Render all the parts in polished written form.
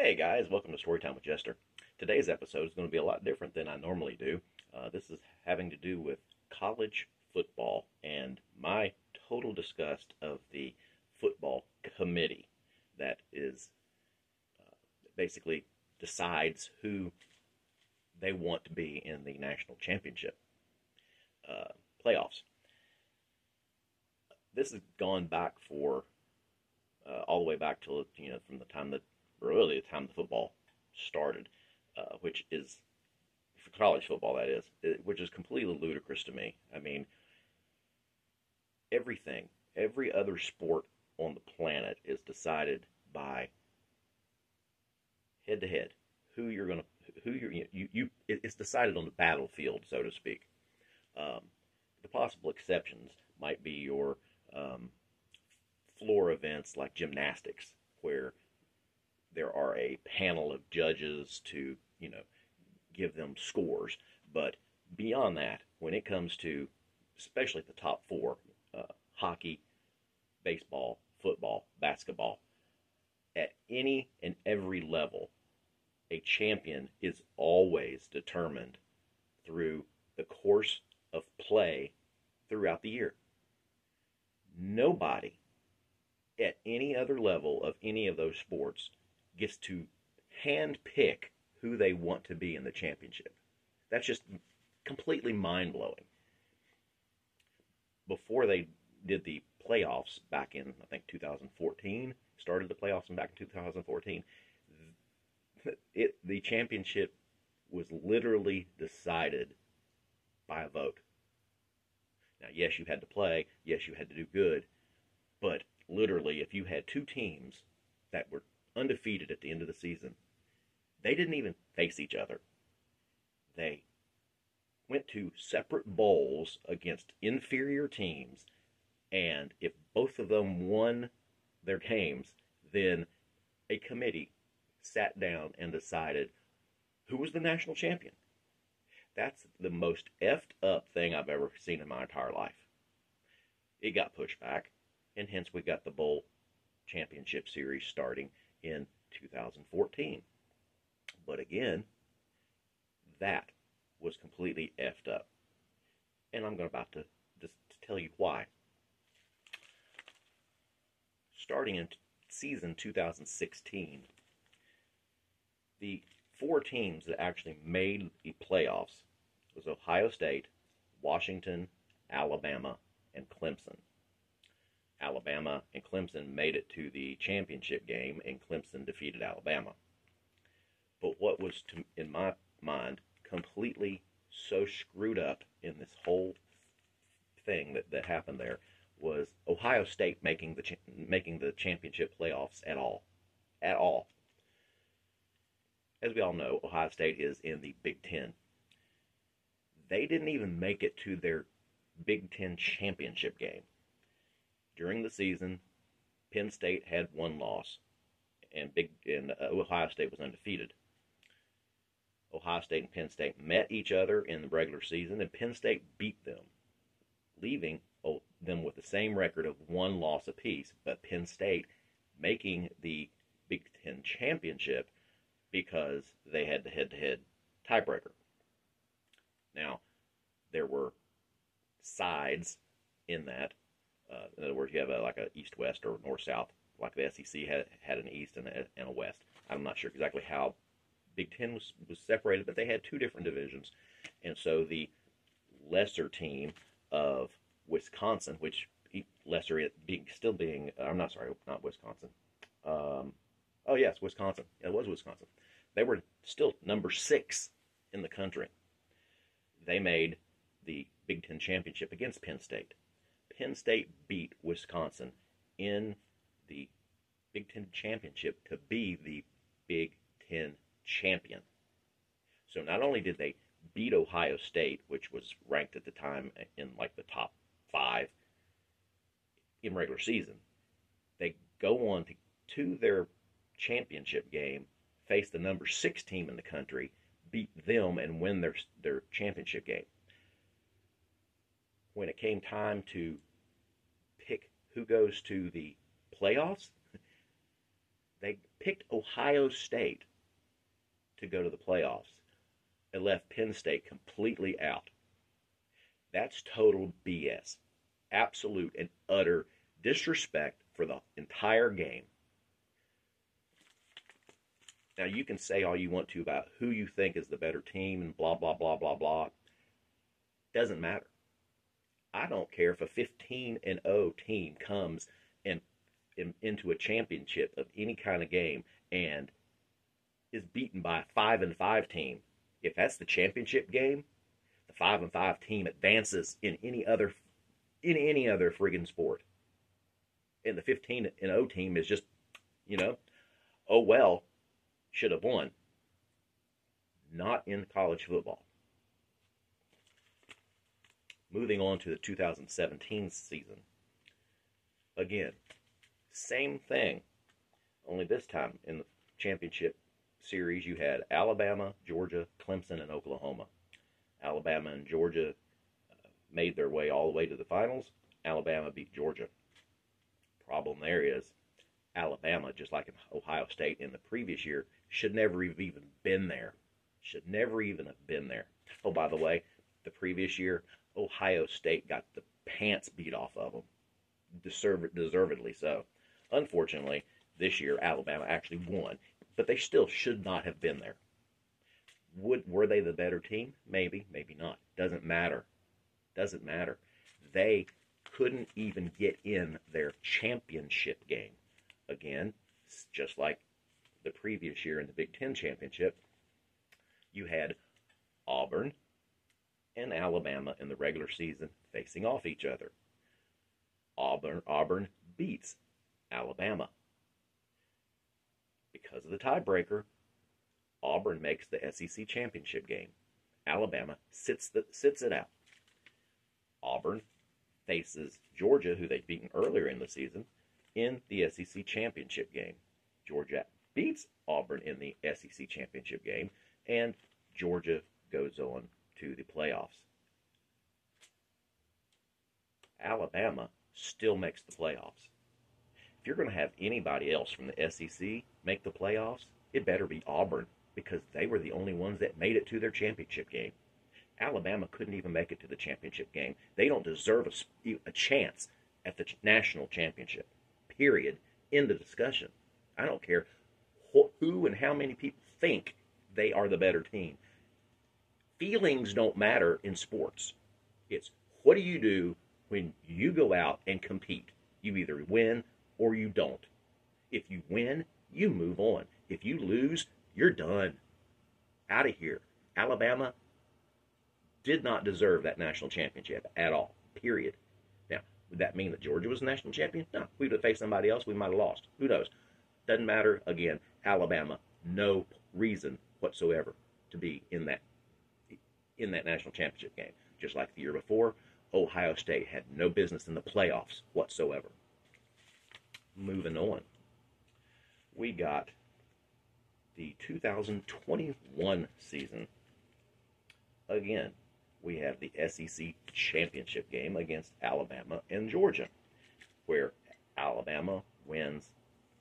Hey guys, welcome to Storytime with Jester. Today's episode is going to be a lot different than I normally do. This is having to do with college football and my total disgust of the football committee that is basically decides who they want to be in the national championship playoffs. This has gone back for all the way back to from the time that really the time the football started, which is for college football, that is, which is completely ludicrous to me. I mean, every other sport on the planet is decided by head to head. It's decided on the battlefield, so to speak. The possible exceptions might be your floor events like gymnastics, where there are a panel of judges to, give them scores. But beyond that, when it comes to, especially the top four, hockey, baseball, football, basketball, at any and every level, a champion is always determined through the course of play throughout the year. Nobody at any other level of any of those sports gets to hand pick who they want to be in the championship. That's just completely mind-blowing. Before they did the playoffs back in, I think, 2014, started the playoffs back in 2014, the championship was literally decided by a vote. Now, yes, you had to play, yes, you had to do good, but literally, if you had two teams that were undefeated at the end of the season, they didn't even face each other. They went to separate bowls against inferior teams, and if both of them won their games, then a committee sat down and decided who was the national champion. That's the most effed up thing I've ever seen in my entire life. It got pushed back, and hence we got the bowl championship series starting in 2014. But again, that was completely effed up. And I'm about to just tell you why. Starting in season 2016, the four teams that actually made the playoffs was Ohio State, Washington, Alabama, and Clemson. Alabama and Clemson made it to the championship game, and Clemson defeated Alabama. But what was, in my mind, completely so screwed up in this whole thing that happened there was Ohio State making the championship playoffs at all. At all. As we all know, Ohio State is in the Big Ten. They didn't even make it to their Big Ten championship game. During the season, Penn State had one loss, and Ohio State was undefeated. Ohio State and Penn State met each other in the regular season, and Penn State beat them, leaving them with the same record of one loss apiece, but Penn State making the Big Ten championship because they had the head-to-head tiebreaker. Now, there were sides in that. In other words, you have like a east-west or north-south, like the SEC had an east and a west. I'm not sure exactly how Big Ten was separated, but they had two different divisions. And so the lesser team of Wisconsin, which lesser being, I'm not sorry, not Wisconsin. Oh yes, Wisconsin. It was Wisconsin. They were still number 6 in the country. They made the Big Ten championship against Penn State. Penn State beat Wisconsin in the Big Ten championship to be the Big Ten champion. So not only did they beat Ohio State, which was ranked at the time in like the top 5 in regular season, they go on to their championship game, face the number 6 team in the country, beat them, and win their championship game. When it came time to pick who goes to the playoffs, They picked Ohio State to go to the playoffs and left Penn State completely out. That's total BS. Absolute and utter disrespect for the entire game. Now, you can say all you want to about who you think is the better team and blah, blah, blah, blah, blah. Doesn't matter. I don't care if a 15-0 team comes into a championship of any kind of game and is beaten by a 5-5 team. If that's the championship game, the 5-5 team advances in any other friggin' sport. And the 15-0 team is just, oh well, should have won. Not in college football. Moving on to the 2017 season. Again, same thing. Only this time in the championship series you had Alabama, Georgia, Clemson, and Oklahoma. Alabama and Georgia made their way all the way to the finals. Alabama beat Georgia. Problem there is Alabama, just like Ohio State in the previous year, should never have even been there. Should never even have been there. Oh, by the way, the previous year, Ohio State got the pants beat off of them. Deservedly so. Unfortunately, this year, Alabama actually won. But they still should not have been there. Were they the better team? Maybe, maybe not. Doesn't matter. Doesn't matter. They couldn't even get in their championship game. Again, just like the previous year in the Big Ten championship, you had Auburn and Alabama in the regular season facing off each other. Auburn beats Alabama. Because of the tiebreaker, Auburn makes the SEC championship game. Alabama sits it out. Auburn faces Georgia, who they'd beaten earlier in the season, in the SEC championship game. Georgia beats Auburn in the SEC championship game, and Georgia goes on to the playoffs. Alabama still makes the playoffs. If you're going to have anybody else from the SEC make the playoffs, it better be Auburn, because they were the only ones that made it to their championship game. Alabama couldn't even make it to the championship game. They don't deserve a chance at the national championship. Period. End of discussion. I don't care who and how many people think they are the better team. Feelings don't matter in sports. It's what do you do when you go out and compete? You either win or you don't. If you win, you move on. If you lose, you're done. Out of here. Alabama did not deserve that national championship at all. Period. Now, would that mean that Georgia was a national champion? No. If we would have faced somebody else, we might have lost. Who knows? Doesn't matter. Again, Alabama, no reason whatsoever to be in that national championship game. Just like the year before, Ohio State had no business in the playoffs whatsoever. Moving on. We got the 2021 season. Again, we have the SEC championship game against Alabama and Georgia, where Alabama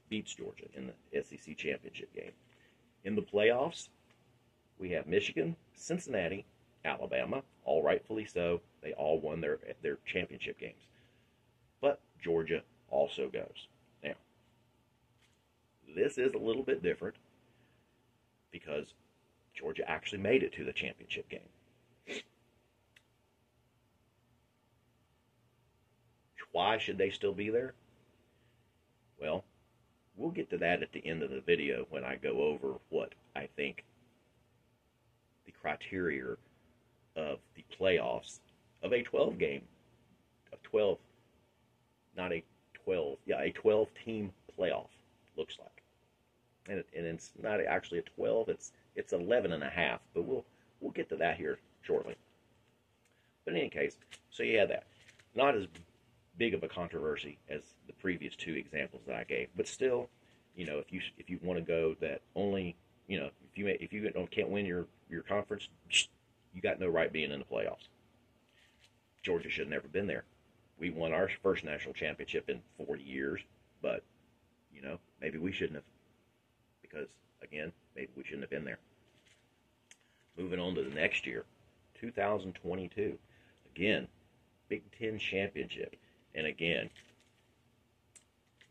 beats Georgia in the SEC championship game. In the playoffs, we have Michigan, Cincinnati, Alabama, all rightfully so. They all won their championship games. But Georgia also goes. Now, this is a little bit different because Georgia actually made it to the championship game. Why should they still be there? Well, we'll get to that at the end of the video when I go over what I think the criteria of the playoffs of a 12 team playoff looks like. And it's not actually a 12, it's 11 and a half, but we'll get to that here shortly. But in any case, so you had that. Not as big of a controversy as the previous two examples that I gave, but still, if you want to go that only, if you can't win your conference, you got no right being in the playoffs. Georgia should have never been there. We won our first national championship in 40 years, but maybe we shouldn't have. because, again, maybe we shouldn't have been there. Moving on to the next year, 2022. Again, Big Ten Championship. And again,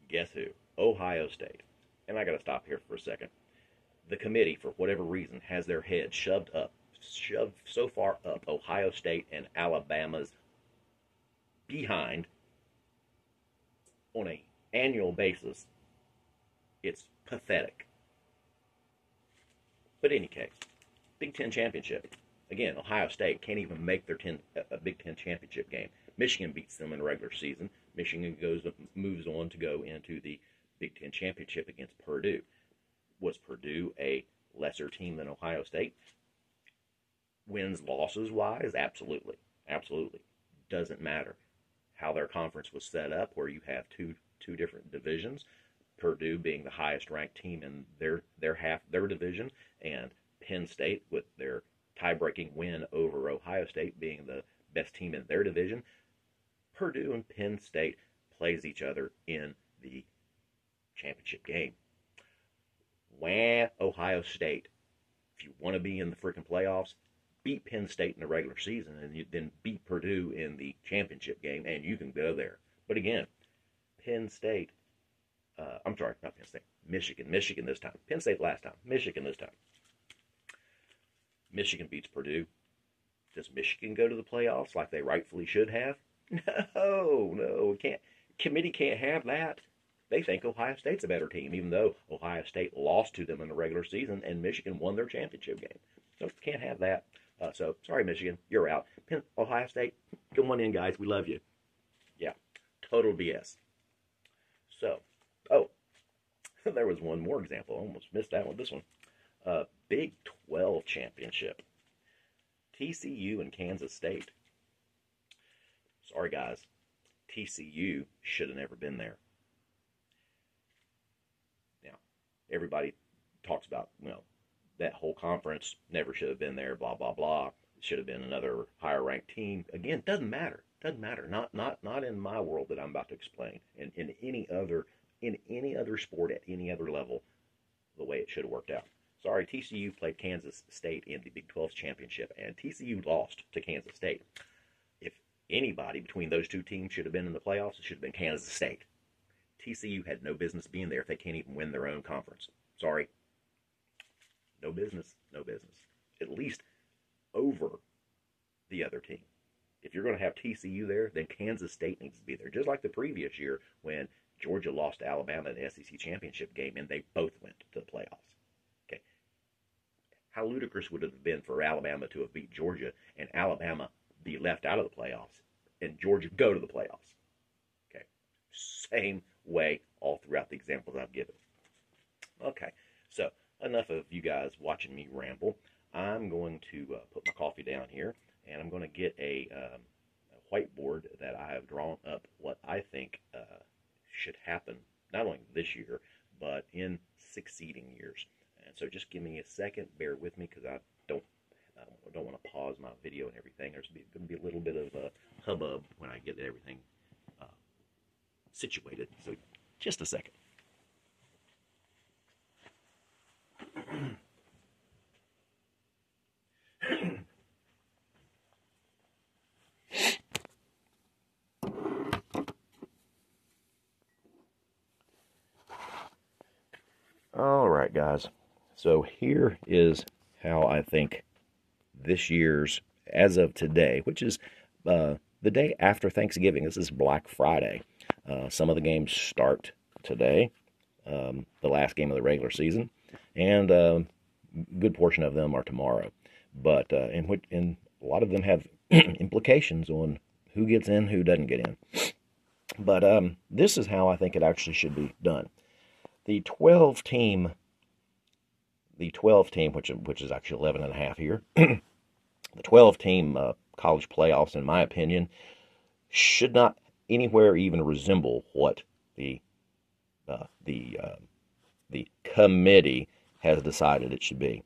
guess who? Ohio State. And I got to stop here for a second. The committee, for whatever reason, has their head shoved so far up Ohio State and Alabama's behind on an annual basis. It's pathetic. But in any case, Big Ten Championship. Again, Ohio State can't even make their a Big Ten Championship game. Michigan beats them in the regular season. Michigan moves on to go into the Big Ten Championship against Purdue. Was Purdue a lesser team than Ohio State? Wins, losses wise, absolutely. Absolutely. Doesn't matter how their conference was set up, where you have two different divisions. Purdue being the highest ranked team in their division, and Penn State with their tie-breaking win over Ohio State being the best team in their division. Purdue and Penn State plays each other in the championship game. Wah, Ohio State. If you want to be in the freaking playoffs, beat Penn State in the regular season and then beat Purdue in the championship game, and you can go there. But again, Penn State, I'm sorry, not Penn State, Michigan this time. Penn State last time, Michigan this time. Michigan beats Purdue. Does Michigan go to the playoffs like they rightfully should have? No, can't. Committee can't have that. They think Ohio State's a better team, even though Ohio State lost to them in the regular season and Michigan won their championship game. So can't have that. So sorry, Michigan, you're out. Ohio State, come on in, guys. We love you. Yeah, total BS. So, there was one more example. I almost missed that one. This one, Big 12 championship. TCU and Kansas State. Sorry, guys. TCU should have never been there. Now, everybody talks about, that whole conference never should have been there, blah, blah, blah. It should have been another higher-ranked team. Again, doesn't matter. Doesn't matter. Not in my world that I'm about to explain. In any other sport at any other level, the way it should have worked out. Sorry, TCU played Kansas State in the Big 12 championship, and TCU lost to Kansas State. If anybody between those two teams should have been in the playoffs, it should have been Kansas State. TCU had no business being there if they can't even win their own conference. Sorry. No business. At least over the other team. If you're going to have TCU there, then Kansas State needs to be there. Just like the previous year when Georgia lost to Alabama in the SEC championship game and they both went to the playoffs. Okay. How ludicrous would it have been for Alabama to have beat Georgia and Alabama be left out of the playoffs and Georgia go to the playoffs? Okay. Same way all throughout the examples I've given. Okay. So, enough of you guys watching me ramble. I'm going to put my coffee down here, and I'm going to get a whiteboard that I have drawn up what I think should happen, not only this year, but in succeeding years. And so just give me a second, bear with me, because I don't want to pause my video and everything. There's going to be a little bit of a hubbub when I get everything situated. So just a second. All right, guys. So here is how I think this year's, as of today, which is the day after Thanksgiving. This is Black Friday. Some of the games start today, the last game of the regular season, and a good portion of them are tomorrow. But and a lot of them have implications on who gets in, who doesn't get in. But this is how I think it actually should be done. The 12 team, which is actually 11 and a half here, the 12 team college playoffs, in my opinion, should not anywhere even resemble what the committee has decided it should be.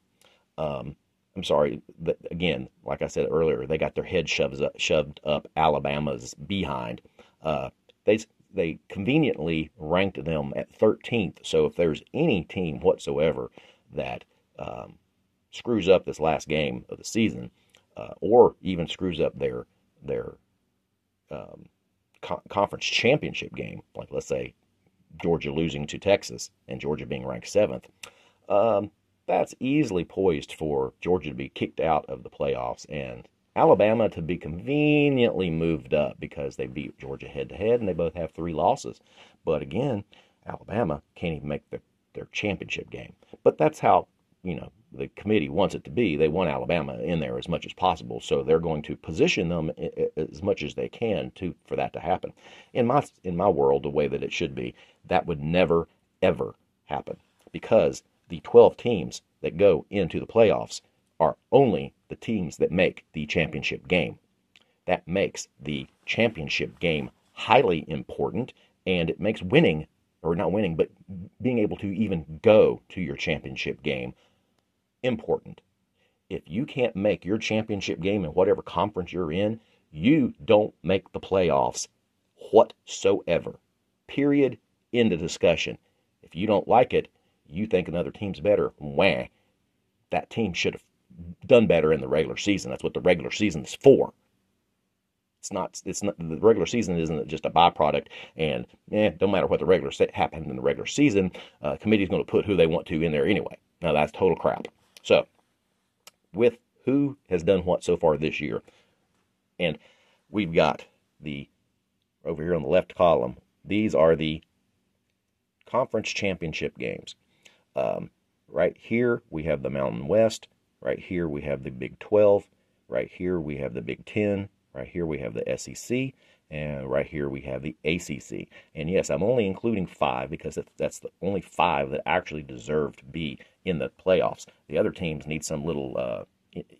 I'm sorry, but again, like I said earlier, they got their head shoved up Alabama's behind. they conveniently ranked them at 13th. So if there's any team whatsoever that screws up this last game of the season, or even screws up their conference championship game, like let's say Georgia losing to Texas and Georgia being ranked 7th, that's easily poised for Georgia to be kicked out of the playoffs and Alabama to be conveniently moved up because they beat Georgia head-to-head and they both have 3 losses. But again, Alabama can't even make their championship game. But that's how, the committee wants it to be. They want Alabama in there as much as possible, so they're going to position them as much as they can for that to happen. In my world, the way that it should be, that would never, ever happen because the 12 teams that go into the playoffs are only the teams that make the championship game. That makes the championship game highly important, and it makes winning, or not winning, but being able to even go to your championship game important. If you can't make your championship game in whatever conference you're in, you don't make the playoffs whatsoever. Period. End of discussion. If you don't like it, you think another team's better, wah, that team should have done better in the regular season. That's what the regular season is for. It's not the regular season isn't just a byproduct, and don't matter what happened in the regular season, committee's going to put who they want to in there anyway. Now that's total crap. So, with who has done what so far this year, and we've got over here on the left column, these are the conference championship games. Right here we have the Mountain West. Right here we have the Big 12. Right here we have the Big 10. Right here we have the SEC. And right here we have the ACC. And yes, I'm only including 5 because that's the only 5 that actually deserve to be in the playoffs. The other teams need some little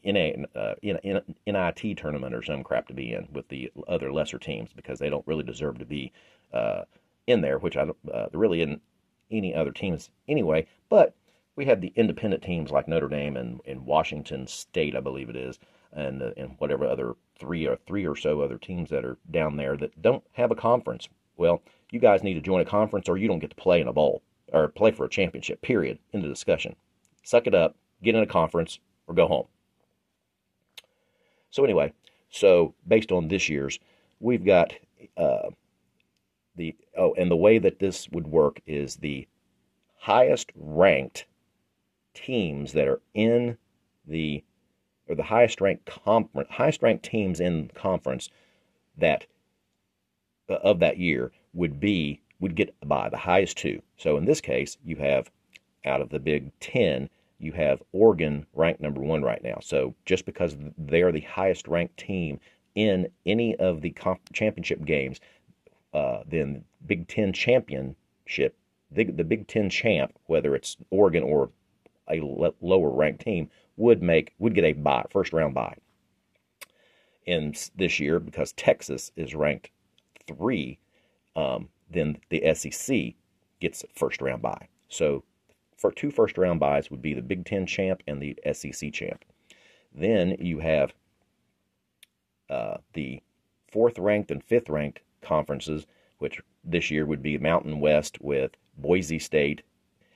NIT tournament or some crap to be in with the other lesser teams because they don't really deserve to be in there, which there really isn't any other teams anyway. But we have the independent teams like Notre Dame and Washington State, I believe it is, and whatever other three or so other teams that are down there that don't have a conference. Well, you guys need to join a conference or you don't get to play in a bowl or play for a championship, period. End of discussion. Suck it up, get in a conference, or go home. So anyway, based on this year's, we've got and the way that this would work is the highest ranked teams that are in the highest ranked teams in conference that of that year would get by the highest 2. So in this case, you have out of the Big 10, you have Oregon ranked number 1 right now. So just because they're the highest ranked team in any of the championship games, then Big 10 championship, the Big 10 champ, whether it's Oregon or a lower ranked team, would get a first round bye. In this year, because Texas is ranked 3, then the SEC gets a first round bye. So for 2 first round byes would be the Big 10 champ and the SEC champ. Then you have the 4th ranked and 5th ranked conferences, which this year would be Mountain West with Boise State,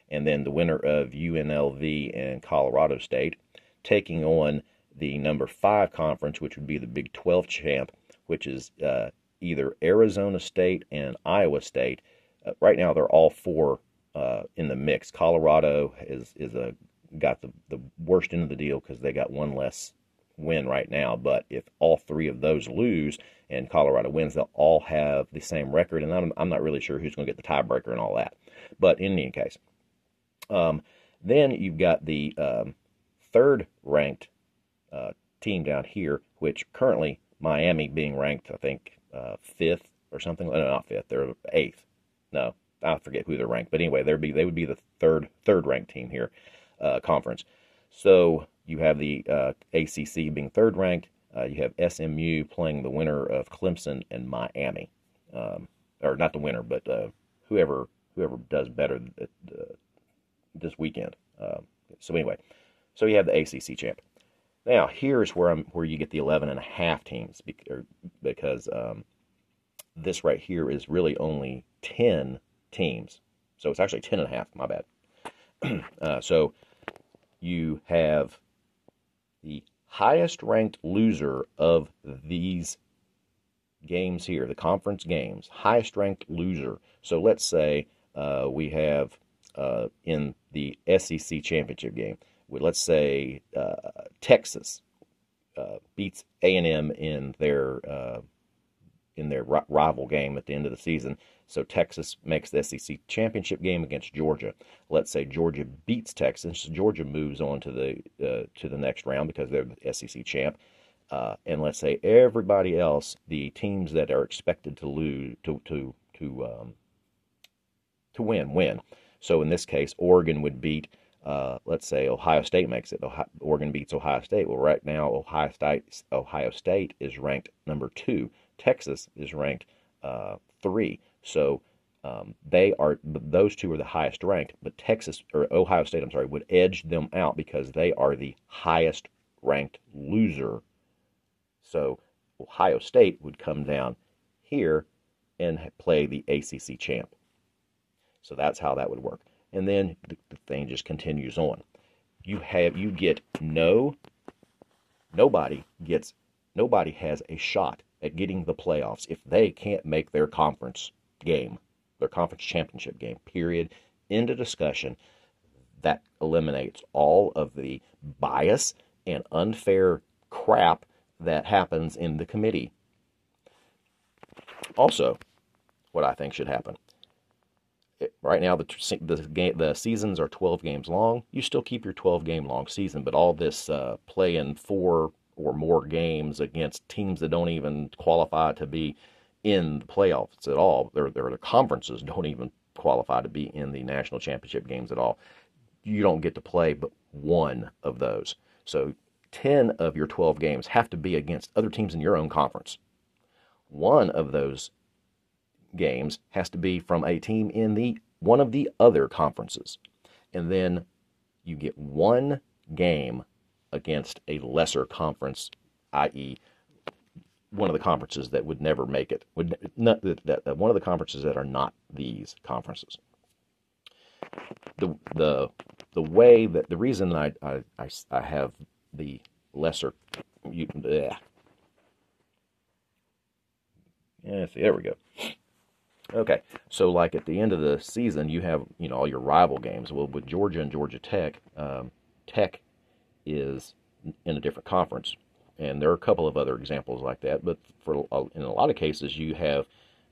and then the winner of UNLV and Colorado State, taking on the number 5 conference, which would be the Big 12 champ, which is either Arizona State and Iowa State. Right now, they're all 4 in the mix. Colorado got the worst end of the deal because they got 1 less win right now. But if all 3 of those lose and Colorado wins, they'll all have the same record. And I'm not really sure who's going to get the tiebreaker and all that. But in any case, then you've got the 3rd ranked team down here, which currently Miami being ranked, I think, 5th or something. No, not 5th. They're 8th. No, I forget who they're ranked. But anyway, they would be the third ranked team here, conference. So you have the ACC being 3rd ranked. You have SMU playing the winner of Clemson and Miami, or not the winner, but whoever does better this weekend. So anyway, so you have the ACC champ. Now here's where you get the 11.5 teams because this right here is really only 10 teams. So it's actually 10 and a half, my bad. So you have the highest ranked loser of these games here, the conference games, highest ranked loser. So let's say we have in the SEC championship game, let's say Texas beats A&M in their rival game at the end of the season. So Texas makes the SEC championship game against Georgia. Let's say Georgia beats Texas. Georgia moves on to the next round because they're the SEC champ. And let's say everybody else, the teams that are expected to lose to win. So in this case, Oregon would beat. Let's say Ohio State makes it. Oregon beats Ohio State. Well, right now Ohio State is ranked number 2. Texas is ranked 3. So those two are the highest ranked. But Ohio State, I'm sorry, would edge them out because they are the highest ranked loser. So Ohio State would come down here and play the ACC champ. So that's how that would work. And then the thing just continues on. Nobody has a shot at getting the playoffs if they can't make their conference game, their conference championship game, period. End of discussion. That eliminates all of the bias and unfair crap that happens in the committee. Also, what I think should happen. Right now, the seasons are 12 games long. You still keep your 12-game long season, but all this playing 4 or more games against teams that don't even qualify to be in the playoffs at all. The conferences don't even qualify to be in the national championship games at all. You don't get to play but one of those. So 10 of your 12 games have to be against other teams in your own conference. One of those games has to be from a team in one of the other conferences. And then you get one game against a lesser conference, i.e., one of the conferences that would never make it. One of the conferences that are not these conferences. The reason I have the lesser. Yeah, see, there we go. Okay, so like at the end of the season, you have all your rival games. Well, with Georgia and Georgia Tech, Tech is in a different conference, and there are a couple of other examples like that. But in a lot of cases, you have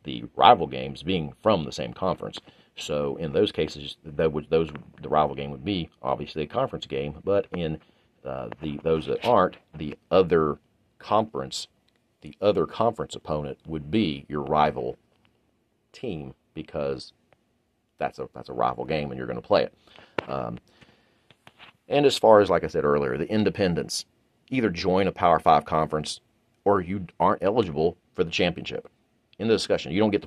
the rival games being from the same conference. So in those cases, the rival game would be obviously a conference game. But in those that aren't, the other conference opponent would be your rival team, because that's a rival game and you're going to play it. And as far as, like I said earlier, the independents, either join a Power 5 conference or you aren't eligible for the championship. In the discussion, you don't get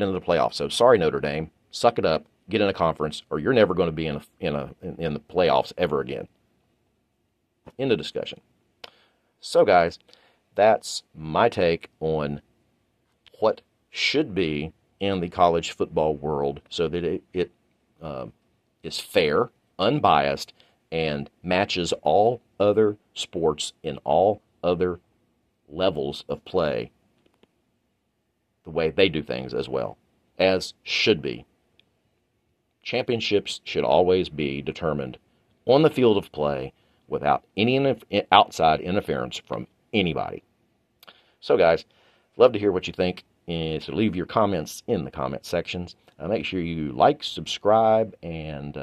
into the playoffs. So sorry, Notre Dame, suck it up, get in a conference, or you're never going to be in the playoffs ever again. In the discussion. So guys, that's my take on what should be in the college football world, so that it is fair, unbiased, and matches all other sports in all other levels of play the way they do things as well, as should be. Championships should always be determined on the field of play without any outside interference from anybody. So guys, love to hear what you think, and so leave your comments in the comment sections. Make sure you like, subscribe, and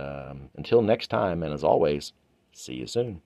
until next time, and as always, see you soon.